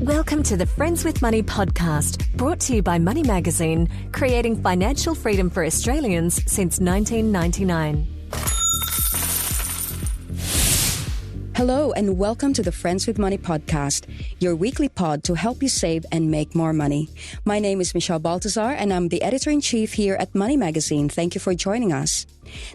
Welcome to the Friends with Money podcast, brought to you by Money Magazine, creating financial freedom for Australians since 1999. Hello and welcome to the Friends with Money podcast, your weekly pod to help you save and make more money. My name is Michelle Baltazar and I'm the editor-in-chief here at Money Magazine. Thank you for joining us.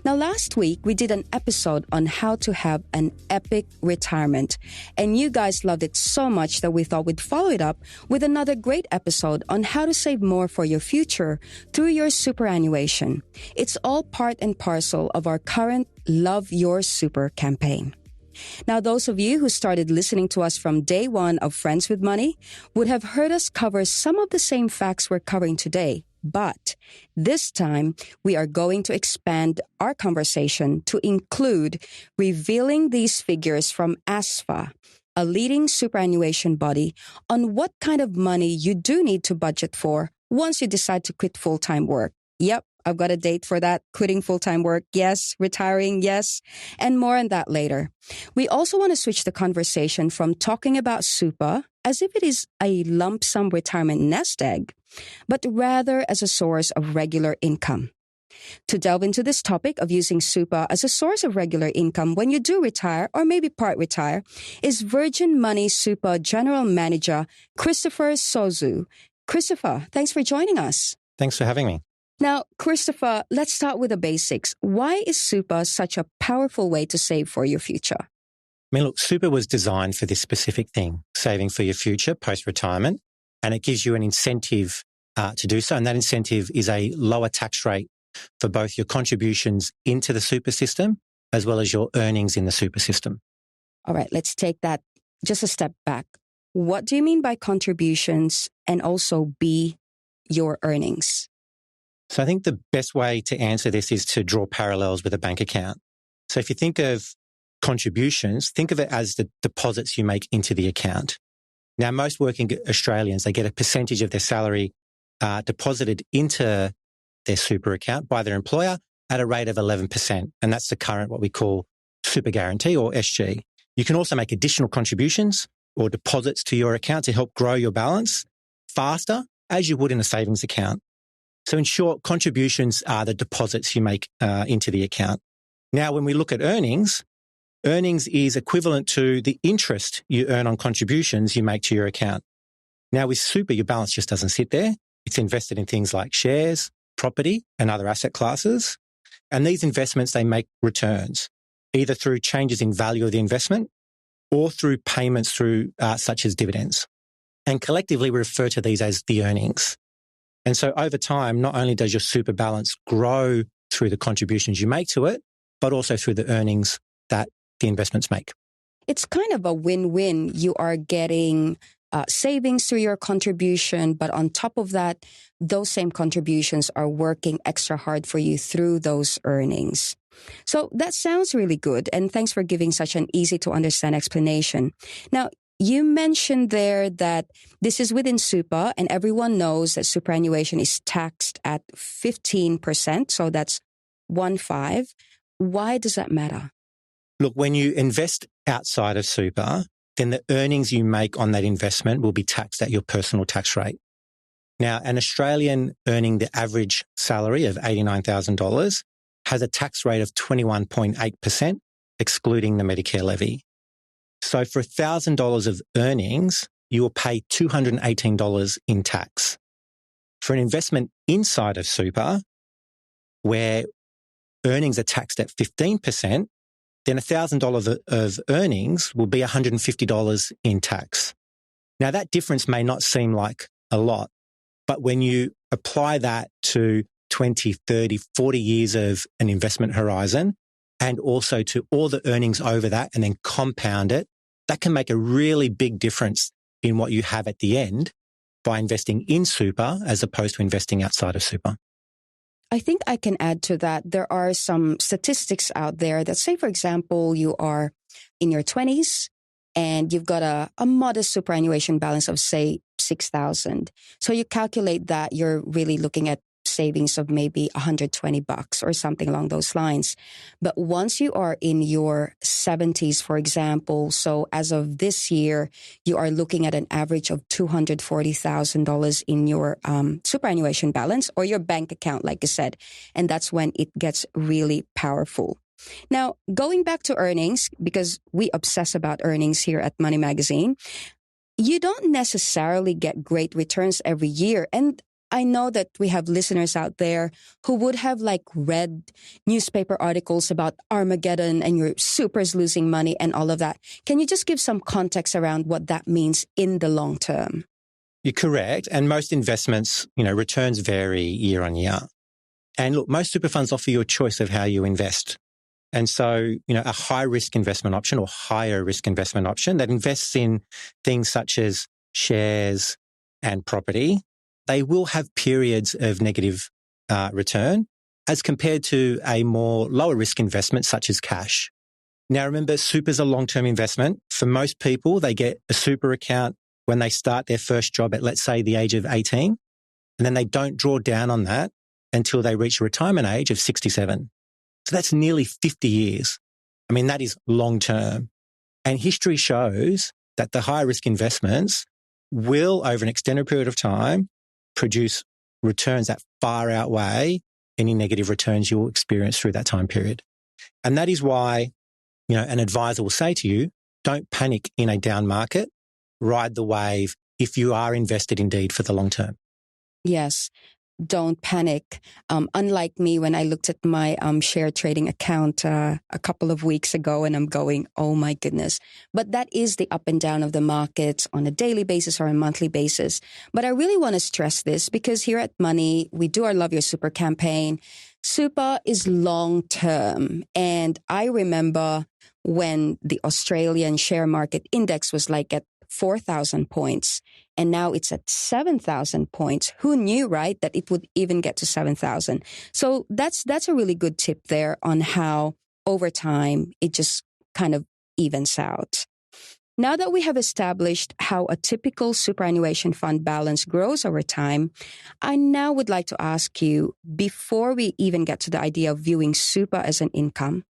Now, last week, we did an episode on how to have an epic retirement. And you guys loved it so much that we thought we'd follow it up with another great episode on how to save more for your future through your superannuation. It's all part and parcel of our current Love Your Super campaign. Now, those of you who started listening to us from day one of Friends with Money would have heard us cover some of the same facts we're covering today. But this time, we are going to expand our conversation to include revealing these figures from ASFA, a leading superannuation body, on what kind of money you do need to budget for once you decide to quit full-time work. Yep, I've got a date for that. Quitting full-time work, yes. Retiring, yes. And more on that later. We also want to switch the conversation from talking about super as if it is a lump sum retirement nest egg, but rather as a source of regular income. To delve into this topic of using super as a source of regular income when you do retire or maybe part retire is Virgin Money Super General Manager Christopher Sozou. Christopher, thanks for joining us. Thanks for having me. Now, Christopher, let's start with the basics. Why is super such a powerful way to save for your future? I mean, look, super was designed for this specific thing, saving for your future post-retirement, and it gives you an incentive to do so. And that incentive is a lower tax rate for both your contributions into the super system as well as your earnings in the super system. All right, let's take that just a step back. What do you mean by contributions and also B, your earnings? So I think the best way to answer this is to draw parallels with a bank account. So if you think of contributions, think of it as the deposits you make into the account. Now, most working Australians, they get a percentage of their salary deposited into their super account by their employer at a rate of 11%. And that's the current, what we call super guarantee or SG. You can also make additional contributions or deposits to your account to help grow your balance faster as you would in a savings account. So in short, contributions are the deposits you make into the account. Now, when we look at earnings is equivalent to the interest you earn on contributions you make to your account. Now, with super, your balance just doesn't sit there. It's invested in things like shares, property, and other asset classes. And these investments, they make returns, either through changes in value of the investment or through payments through such as dividends. And collectively, we refer to these as the earnings. And so over time, not only does your super balance grow through the contributions you make to it, but also through the earnings that the investments make. It's kind of a win-win. You are getting savings through your contribution, but on top of that, those same contributions are working extra hard for you through those earnings. So that sounds really good. And thanks for giving such an easy to understand explanation. Now, you mentioned there that this is within super, and everyone knows that superannuation is taxed at 15%. So that's 15. Why does that matter? Look, when you invest outside of super, then the earnings you make on that investment will be taxed at your personal tax rate. Now, an Australian earning the average salary of $89,000 has a tax rate of 21.8%, excluding the Medicare levy. So for $1,000 of earnings, you will pay $218 in tax. For an investment inside of super, where earnings are taxed at 15%, then $1,000 of earnings will be $150 in tax. Now, that difference may not seem like a lot, but when you apply that to 20, 30, 40 years of an investment horizon, and also to all the earnings over that and then compound it, that can make a really big difference in what you have at the end by investing in super as opposed to investing outside of super. I think I can add to that. There are some statistics out there that say, for example, you are in your 20s and you've got a modest superannuation balance of, say, $6,000. So you calculate that you're really looking at savings of maybe $120 or something along those lines. But once you are in your 70s, for example, so as of this year, you are looking at an average of $240,000 in your superannuation balance or your bank account, like you said. And that's when it gets really powerful. Now, going back to earnings, because we obsess about earnings here at Money Magazine, you don't necessarily get great returns every year. And I know that we have listeners out there who would have read newspaper articles about Armageddon and your supers losing money and all of that. Can you just give some context around what that means in the long term? You're correct. And most investments, returns vary year on year. And look, most super funds offer you a choice of how you invest. And so, a high risk investment option or higher risk investment option that invests in things such as shares and property, they will have periods of negative return as compared to a more lower risk investment such as cash. Now, remember, super is a long-term investment. For most people, they get a super account when they start their first job at, let's say, the age of 18, and then they don't draw down on that until they reach a retirement age of 67. So that's nearly 50 years. I mean, that is long-term. And history shows that the high-risk investments will, over an extended period of time, produce returns that far outweigh any negative returns you'll experience through that time period. And that is why, an advisor will say to you, don't panic in a down market, ride the wave if you are invested indeed for the long term. Yes. Don't panic. Unlike me, when I looked at my share trading account a couple of weeks ago, and I'm going, oh my goodness. But that is the up and down of the markets on a daily basis or a monthly basis. But I really want to stress this because here at Money, we do our Love Your Super campaign. Super is long term. And I remember when the Australian share market index was at 4,000 points. And now it's at 7,000 points. Who knew, right, that it would even get to 7,000? So that's a really good tip there on how over time it just kind of evens out. Now that we have established how a typical superannuation fund balance grows over time, I now would like to ask you, before we even get to the idea of viewing super as an income,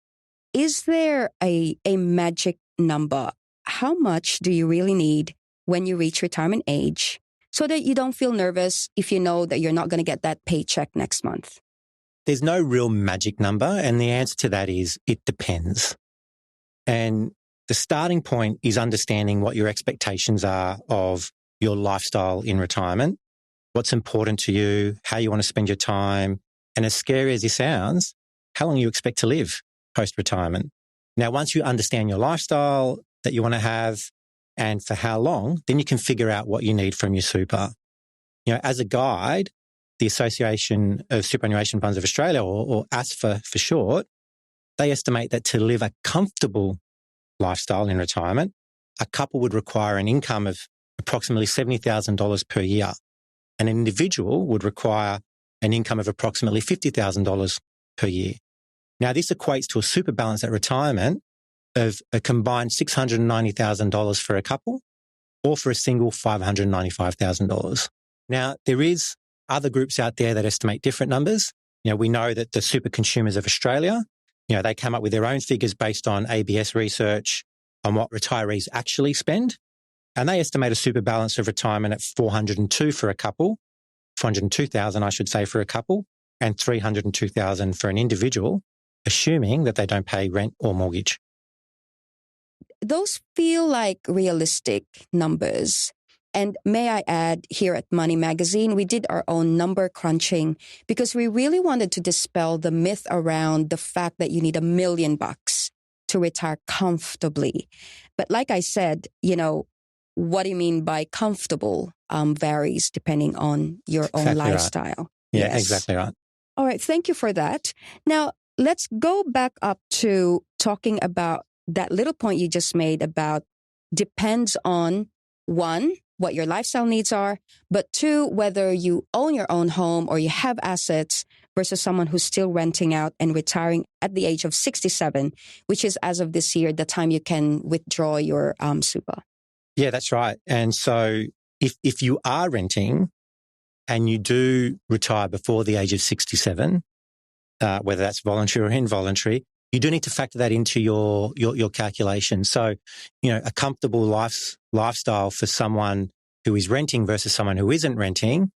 is there a magic number? How much do you really need when you reach retirement age so that you don't feel nervous if you know that you're not going to get that paycheck next month? There's no real magic number. And the answer to that is it depends. And the starting point is understanding what your expectations are of your lifestyle in retirement, what's important to you, how you want to spend your time. And as scary as this sounds, how long you expect to live post-retirement. Now, once you understand your lifestyle that you want to have and for how long, then you can figure out what you need from your super. As a guide, the Association of Superannuation Funds of Australia, or ASFA for short, they estimate that to live a comfortable lifestyle in retirement, a couple would require an income of approximately $70,000 per year. An individual would require an income of approximately $50,000 per year. Now, this equates to a super balance at retirement of a combined $690,000 for a couple, or for a single $595,000. Now, there is other groups out there that estimate different numbers. We know that the Super Consumers of Australia, they come up with their own figures based on ABS research on what retirees actually spend. And they estimate a super balance of retirement at $402 for a couple, $402,000, I should say, for a couple, and $302,000 for an individual, assuming that they don't pay rent or mortgage. Those feel like realistic numbers. And may I add, here at Money Magazine, we did our own number crunching because we really wanted to dispel the myth around the fact that you need $1 million to retire comfortably. But like I said, what do you mean by comfortable varies depending on your own lifestyle. Right. Yeah, yes. Exactly right. All right. Thank you for that. Now, let's go back up to talking about that little point you just made about depends on, one, what your lifestyle needs are, but two, whether you own your own home or you have assets versus someone who's still renting out and retiring at the age of 67, which is, as of this year, the time you can withdraw your super. Yeah, that's right. And so if you are renting, and you do retire before the age of 67, whether that's voluntary or involuntary, you do need to factor that into your calculation. So, a comfortable lifestyle for someone who is renting versus someone who isn't renting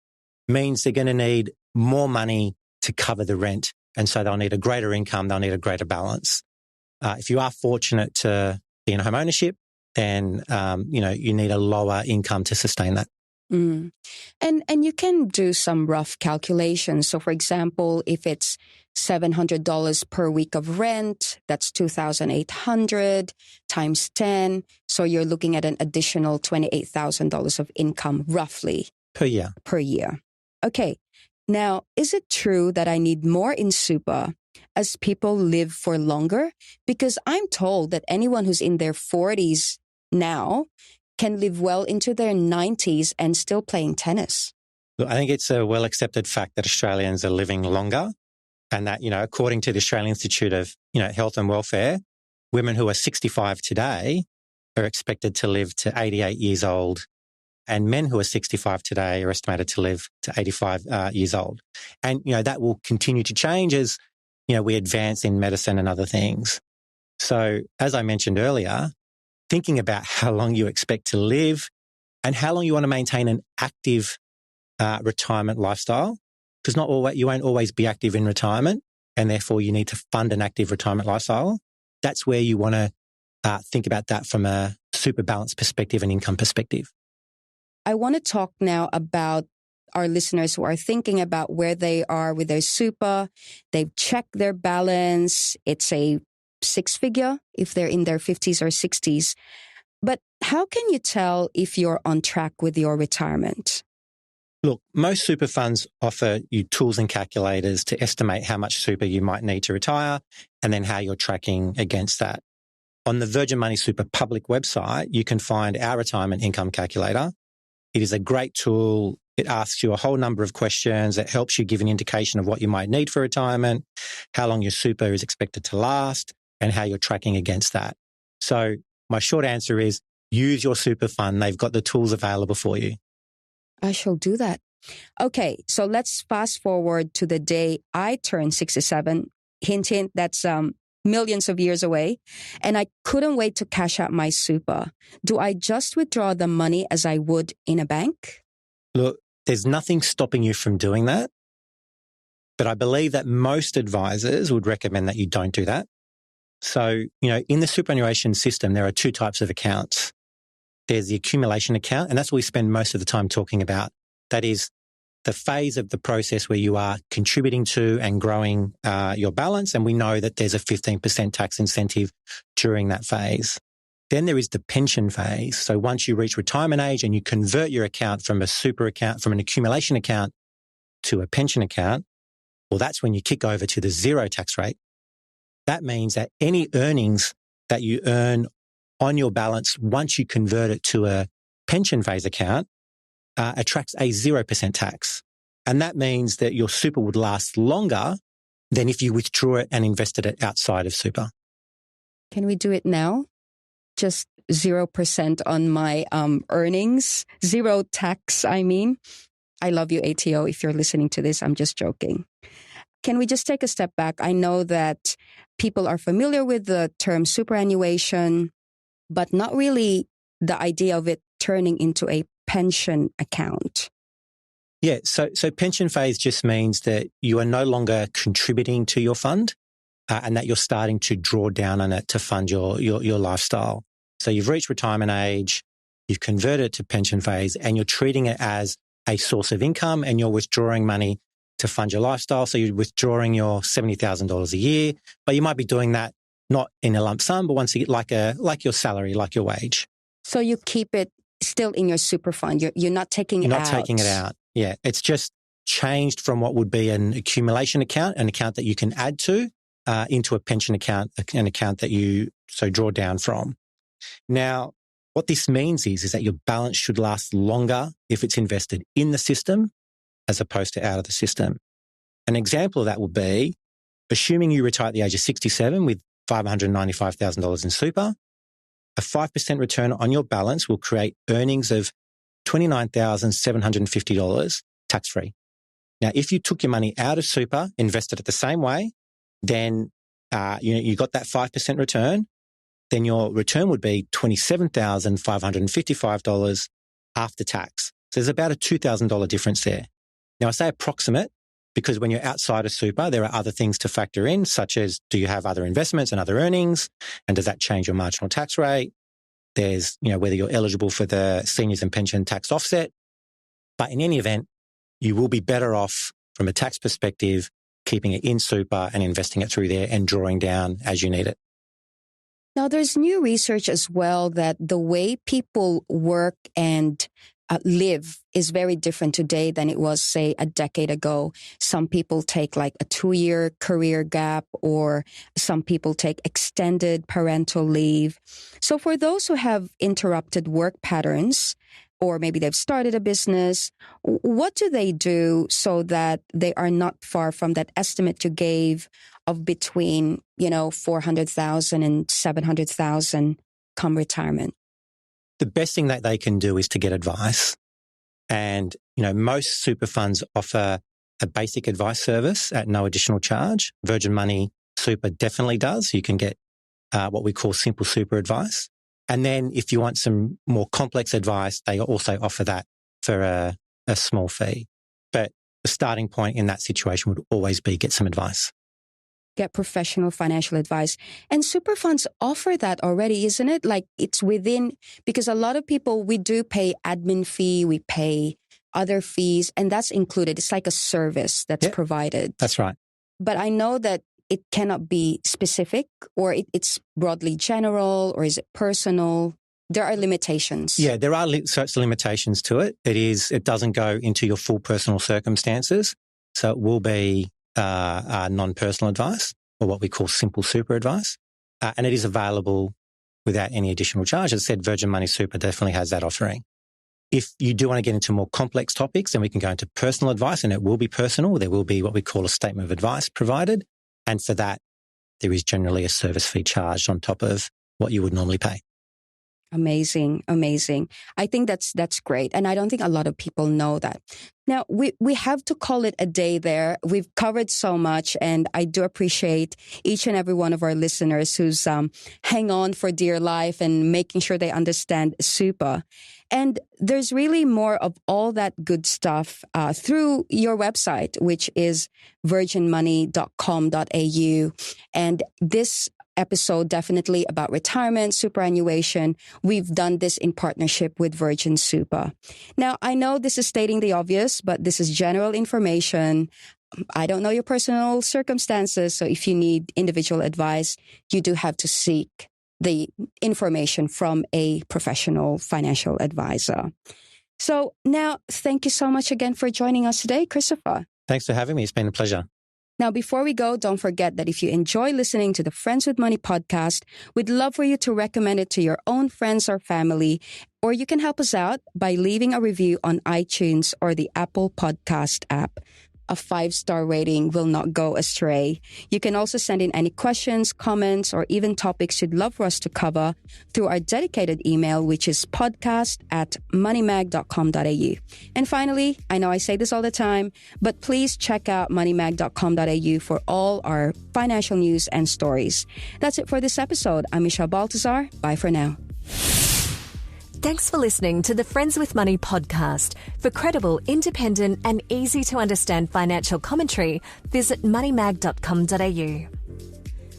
means they're going to need more money to cover the rent. And so they'll need a greater income, they'll need a greater balance. If you are fortunate to be in home ownership, then, you need a lower income to sustain that. Mm. And you can do some rough calculations. So, for example, if it's $700 per week of rent, that's $2,800 times 10. So you're looking at an additional $28,000 of income roughly. Per year. Per year. Okay. Now, is it true that I need more in super as people live for longer? Because I'm told that anyone who's in their 40s now can live well into their 90s and still playing tennis. Look, I think it's a well-accepted fact that Australians are living longer, and that, according to the Australian Institute of, Health and Welfare, women who are 65 today are expected to live to 88 years old, and men who are 65 today are estimated to live to 85 years old. And, that will continue to change as, we advance in medicine and other things. So, as I mentioned earlier, thinking about how long you expect to live and how long you want to maintain an active retirement lifestyle, because you won't always be active in retirement, and therefore you need to fund an active retirement lifestyle. That's where you want to think about that from a super balance perspective and income perspective. I want to talk now about our listeners who are thinking about where they are with their super. They've checked their balance. It's a six-figure if they're in their 50s or 60s. But how can you tell if you're on track with your retirement? Look, most super funds offer you tools and calculators to estimate how much super you might need to retire and then how you're tracking against that. On the Virgin Money Super public website, you can find our retirement income calculator. It is a great tool. It asks you a whole number of questions. It helps you give an indication of what you might need for retirement, how long your super is expected to last, and how you're tracking against that. So my short answer is use your super fund. They've got the tools available for you. I shall do that. Okay, so let's fast forward to the day I turn 67. Hint, hint, that's millions of years away. And I couldn't wait to cash out my super. Do I just withdraw the money as I would in a bank? Look, there's nothing stopping you from doing that. But I believe that most advisors would recommend that you don't do that. So, in the superannuation system, there are two types of accounts. There's the accumulation account, and that's what we spend most of the time talking about. That is the phase of the process where you are contributing to and growing your balance, and we know that there's a 15% tax incentive during that phase. Then there is the pension phase. So once you reach retirement age and you convert your account from a super account, from an accumulation account to a pension account, well, that's when you kick over to the zero tax rate. That means that any earnings that you earn on your balance once you convert it to a pension phase account attracts a 0% tax. And that means that your super would last longer than if you withdrew it and invested it outside of super. Can we do it now? Just 0% on my earnings. Zero tax, I mean. I love you, ATO. If you're listening to this, I'm just joking. Can we just take a step back? I know that people are familiar with the term superannuation, but not really the idea of it turning into a pension account. Yeah, so pension phase just means that you are no longer contributing to your fund and that you're starting to draw down on it to fund your lifestyle. So you've reached retirement age, you've converted it to pension phase, and you're treating it as a source of income, and you're withdrawing money to fund your lifestyle. So you're withdrawing your $70,000 a year, but you might be doing that not in a lump sum, but once you get like your salary, like your wage. So you keep it still in your super fund. You're not taking it out. You're not taking it out. Yeah. It's just changed from what would be an accumulation account, an account that you can add to, into a pension account, an account that you draw down from. Now, what this means is that your balance should last longer if it's invested in the system as opposed to out of the system. An example of that would be, assuming you retire at the age of 67 with $595,000 in super, a 5% return on your balance will create earnings of $29,750 tax-free. Now, if you took your money out of super, invested it the same way, then you got that 5% return, then your return would be $27,555 after tax. So there's about a $2,000 difference there. Now, I say approximate because when you're outside of super, there are other things to factor in, such as do you have other investments and other earnings? And does that change your marginal tax rate? There's, whether you're eligible for the seniors and pension tax offset. But in any event, you will be better off from a tax perspective, keeping it in super and investing it through there and drawing down as you need it. Now, there's new research as well that the way people work and live is very different today than it was, say, a decade ago. Some people take like a 2-year career gap, or some people take extended parental leave. So for those who have interrupted work patterns, or maybe they've started a business, what do they do so that they are not far from that estimate you gave of between, 400,000 and 700,000 come retirement? The best thing that they can do is to get advice. And, most super funds offer a basic advice service at no additional charge. Virgin Money Super definitely does. You can get what we call simple super advice. And then if you want some more complex advice, they also offer that for a small fee. But the starting point in that situation would always be get some advice. Get professional financial advice. And super funds offer that already, isn't it? Like it's within, because a lot of people, we do pay admin fee, we pay other fees, and that's included. It's like a service that's provided. That's right. But I know that it cannot be specific, or it's broadly general, or is it personal? There are limitations. Yeah, there are certain limitations to it. It doesn't go into your full personal circumstances. So it will be non-personal advice, or what we call simple super advice. And it is available without any additional charge. As I said, Virgin Money Super definitely has that offering. If you do want to get into more complex topics, then we can go into personal advice, and it will be personal. There will be what we call a statement of advice provided. And for that, there is generally a service fee charged on top of what you would normally pay. Amazing, amazing. I think that's great. And I don't think a lot of people know that. Now, we have to call it a day there. We've covered so much, and I do appreciate each and every one of our listeners who's hang on for dear life and making sure they understand super. And there's really more of all that good stuff through your website, which is virginmoney.com.au. And this episode definitely about retirement, superannuation. We've done this in partnership with Virgin Super. Now, I know this is stating the obvious, but this is general information. I don't know your personal circumstances, so if you need individual advice, you do have to seek the information from a professional financial advisor. So now, thank you so much again for joining us today, Christopher. Thanks for having me. It's been a pleasure. Now, before we go, don't forget that if you enjoy listening to the Friends with Money podcast, we'd love for you to recommend it to your own friends or family, or you can help us out by leaving a review on iTunes or the Apple Podcast app. A 5-star rating will not go astray. You can also send in any questions, comments, or even topics you'd love for us to cover through our dedicated email, which is podcast@moneymag.com.au. And finally, I know I say this all the time, but please check out moneymag.com.au for all our financial news and stories. That's it for this episode. I'm Michelle Baltazar. Bye for now. Thanks for listening to the Friends with Money podcast. For credible, independent and easy to understand financial commentary, visit moneymag.com.au.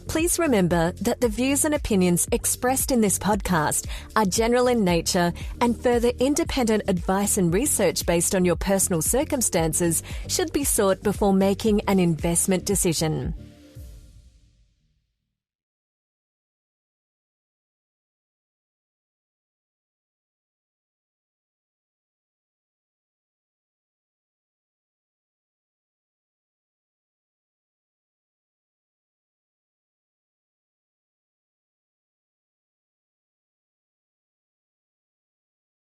Please remember that the views and opinions expressed in this podcast are general in nature, and further independent advice and research based on your personal circumstances should be sought before making an investment decision.